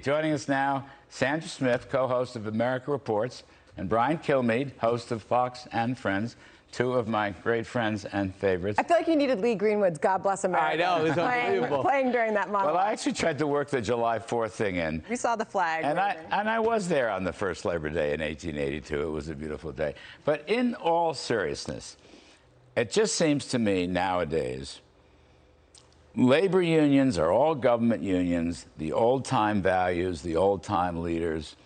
Joining us now, Sandra Smith, co-host of America Reports, and Brian Kilmeade, host of Fox and Friends, two of my great friends and favorites. I feel like you needed Lee Greenwood's God Bless America. I know, it was unbelievable. Playing during that monologue. Well, I actually tried to work the July 4th thing in. We saw the flag. And I was there on the first Labor Day in 1882. It was a beautiful day. But in all seriousness, it just seems to me nowadays, labor unions are all government unions, the old-time values, the old-time leaders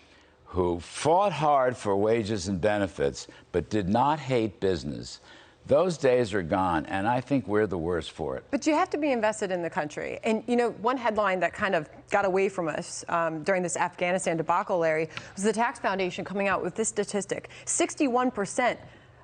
who fought hard for wages and benefits but did not hate business. Those days are gone, and I think we're the worst for it. But you have to be invested in the country. And, you know, one headline that kind of got away from us during this Afghanistan debacle, Larry, was the Tax Foundation coming out with this statistic. 61%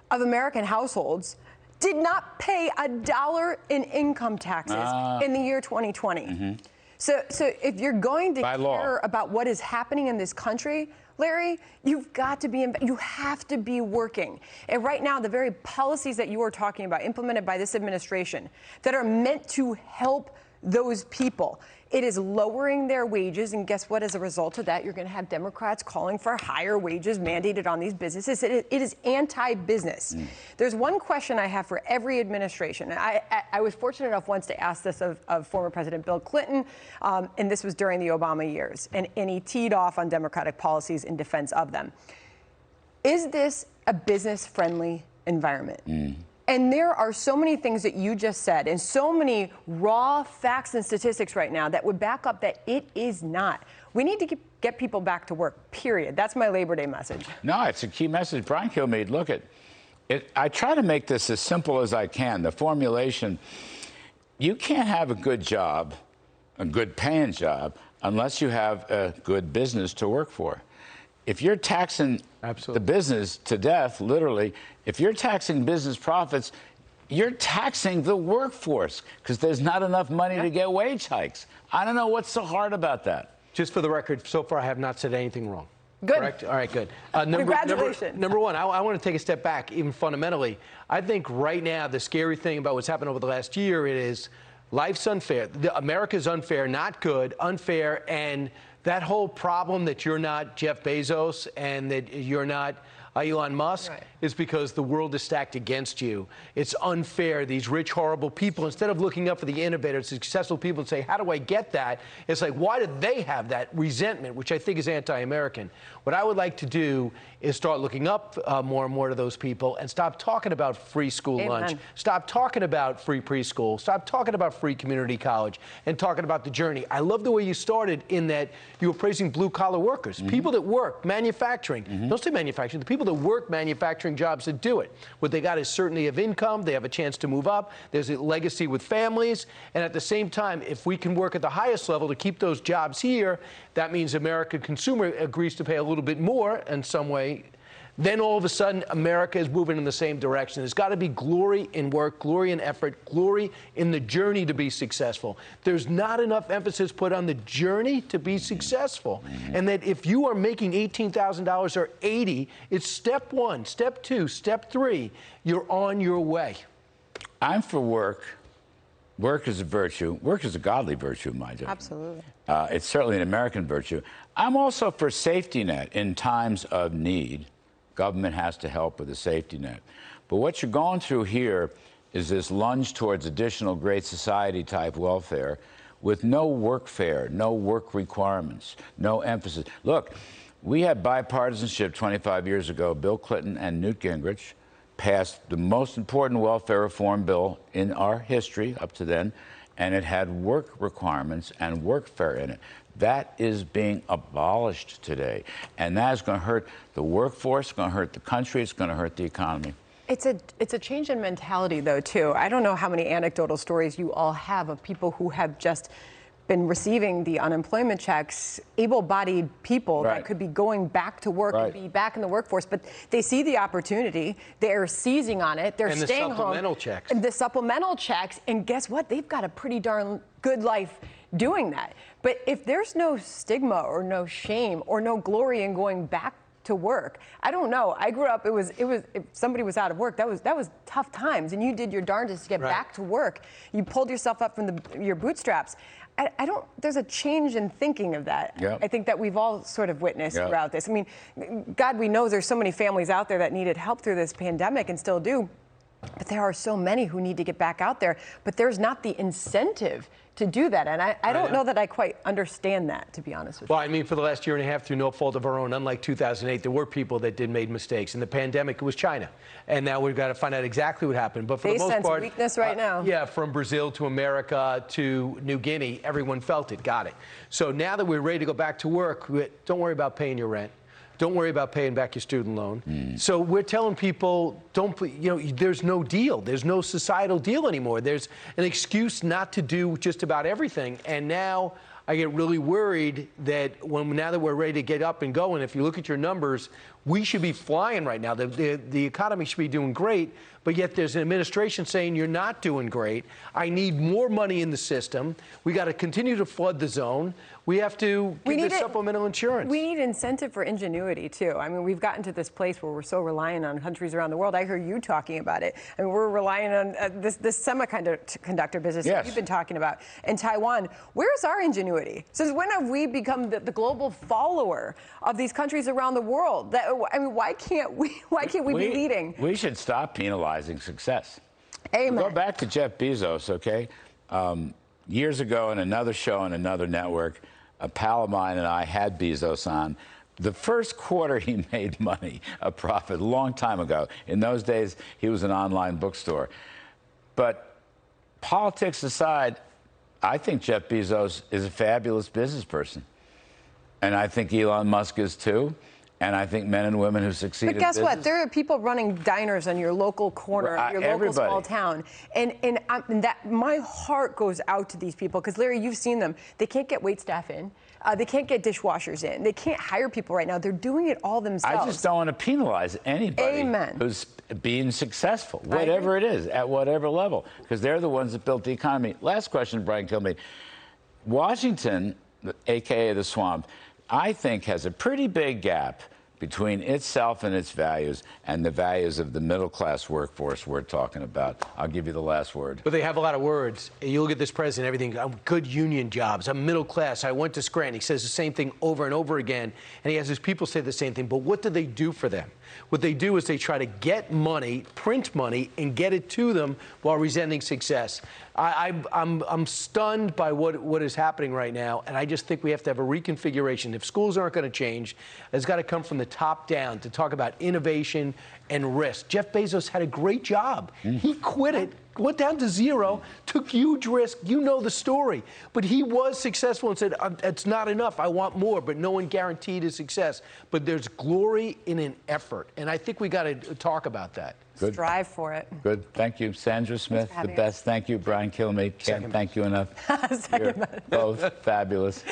of American households did not pay $1 in income taxes in the year 2020. Mm-hmm. So if you're going to care about what is happening in this country, Larry, you've got to be, you have to be working. And right now, the very policies that you are talking about, implemented by this administration, that are meant to help those people, it is lowering their wages. And guess what? As a result of that, you're going to have Democrats calling for higher wages mandated on these businesses. It is anti-business. There's one question I have for every administration. I was fortunate enough once to ask this of former President Bill Clinton, and this was during the Obama years. And he teed off on Democratic policies in defense of them. Is this a business-friendly environment? And there are so many things that you just said and so many raw facts and statistics right now that would back up that it is not. We need to get people back to work, period. That's my Labor Day message. No, it's a key message. Brian Kilmeade, look at it. I try to make this as simple as I can. The formulation, you can't have a good job, a good paying job, unless you have a good business to work for. If you're taxing the business to death, literally, if you're taxing business profits, you're taxing the workforce because there's not enough money to get wage hikes. I don't know what's so hard about that. Just for the record, so far I have not said anything wrong. Good. Correct? All right, good. Congratulations. Number one, I want to take a step back, even fundamentally. I think right now the scary thing about what's happened over the last year is life's unfair. America's unfair, not good, unfair, and that whole problem that you're not Jeff Bezos and that you're not Elon Musk is because the world is stacked against you. It's unfair. These rich, horrible people, instead of looking up for the innovators, successful people and say, how do I get that? It's like, why do they have that resentment, which I think is anti-American? What I would like to do is start looking up more and more to those people and stop talking about free school lunch. Stop talking about free preschool. Stop talking about free community college and talking about the journey. I love the way you started in that you were praising blue-collar workers, people that work manufacturing. Don't say manufacturing. The people that work manufacturing jobs that do it. What they got is certainty of income. They have a chance to move up. There's a legacy with families. And at the same time, if we can work at the highest level to keep those jobs here, that means American consumer agrees to pay a little bit more in some way. Then all of a sudden, America is moving in the same direction. There's got to be glory in work, glory in effort, glory in the journey to be successful. There's not enough emphasis put on the journey to be successful. And that if you are making $18,000 or $80,000, it's step one, step two, step three. You're on your way. I'm for work. Work is a virtue. Work is a godly virtue, my judgment. Absolutely. It's certainly an American virtue. I'm also for safety net in times of need. Government has to help with a safety net. But what you're going through here is this lunge towards additional Great Society type welfare with no workfare, no work requirements, no emphasis. Look, we had bipartisanship 25 years ago. Bill Clinton and Newt Gingrich passed the most important welfare reform bill in our history up to then, and it had work requirements and workfare in it. That is being abolished today, and that is going to hurt the workforce, it's going to hurt the country, it's going to hurt the economy. It's a change in mentality, though, too. I don't know how many anecdotal stories you all have of people who have just been receiving the unemployment checks, able-bodied people that could be going back to work and be back in the workforce, but they see the opportunity, they're seizing on it, they're staying home. And the supplemental checks. And the supplemental checks, and guess what? They've got a pretty darn good life doing that. But if there's no stigma or no shame or no glory in going back to to work. I don't know. I grew up, it was if somebody was out of work, that was tough times, and you did your darndest to get back to work. You pulled yourself up from your bootstraps. I don't, there's a change in thinking of that. Yep. I think that we've all sort of witnessed throughout this. I mean, God, we know there's so many families out there that needed help through this pandemic and still do. But there are so many who need to get back out there. But there's not the incentive to do that. And I don't know that I quite understand that, to be honest with you. Well, I mean, for the last year and a half, through no fault of our own, unlike 2008, there were people that made mistakes. In the pandemic, it was China. And now we've got to find out exactly what happened. But for the most part, weakness right now. Yeah, from Brazil to America to New Guinea, everyone felt it, got it. So now that we're ready to go back to work, don't worry about paying your rent. Don't worry about paying back your student loan. So we're telling people, there's no deal. There's no societal deal anymore. There's an excuse not to do just about everything. And now I get really worried that now that we're ready to get up and going, if you look at your numbers, we should be flying right now. The economy should be doing great, but yet there's an administration saying you're not doing great. I need more money in the system. We got to continue to flood the zone. We have to give supplemental insurance. We need incentive for ingenuity, too. I mean, we've gotten to this place where we're so reliant on countries around the world. I hear you talking about it. I mean, we're relying on this semiconductor business that you've been talking about. In Taiwan, where's our ingenuity? Since when have we become the global follower of these countries around the world? I mean, why can't we be leading? We should stop penalizing success. Amen. We'll go back to Jeff Bezos, okay? Years ago in another show on another network, a pal of mine and I had Bezos on. The first quarter he made money, a profit, a long time ago. In those days, he was an online bookstore. But politics aside, I think Jeff Bezos is a fabulous business person. And I think Elon Musk is too. And I think men and women who succeed in business. But guess what? There are people running diners on your local corner, your local small town. And that my heart goes out to these people because, Larry, you've seen them. They can't get waitstaff in. They can't get dishwashers in. They can't hire people right now. They're doing it all themselves. I just don't want to penalize anybody who's being successful, whatever it is, at whatever level, because they're the ones that built the economy. Last question, Brian Kilmeade. Washington, a.k.a. the swamp, I think has a pretty big gap between itself and its values and the values of the middle-class workforce we're talking about. I'll give you the last word. But they have a lot of words. You look at this president, everything, good union jobs, I'm middle class, I went to Scranton. He says the same thing over and over again, and he has his people say the same thing. But what do they do for them? What they do is they try to get money, print money, and get it to them while resenting success. I'm stunned by what is happening right now, and I just think we have to have a reconfiguration. If schools aren't going to change, it's got to come from the top down to talk about innovation and risk. Jeff Bezos had a great job. He quit it, went down to zero, took huge risk. You know the story. But he was successful and said, it's not enough. I want more. But no one guaranteed his success. But there's glory in an effort. And I think we got to talk about that. Good. Strive for it. Good. Thank you, Sandra Smith, the best. Thank you, Brian Kilmeade. Can't thank you enough. You're both fabulous.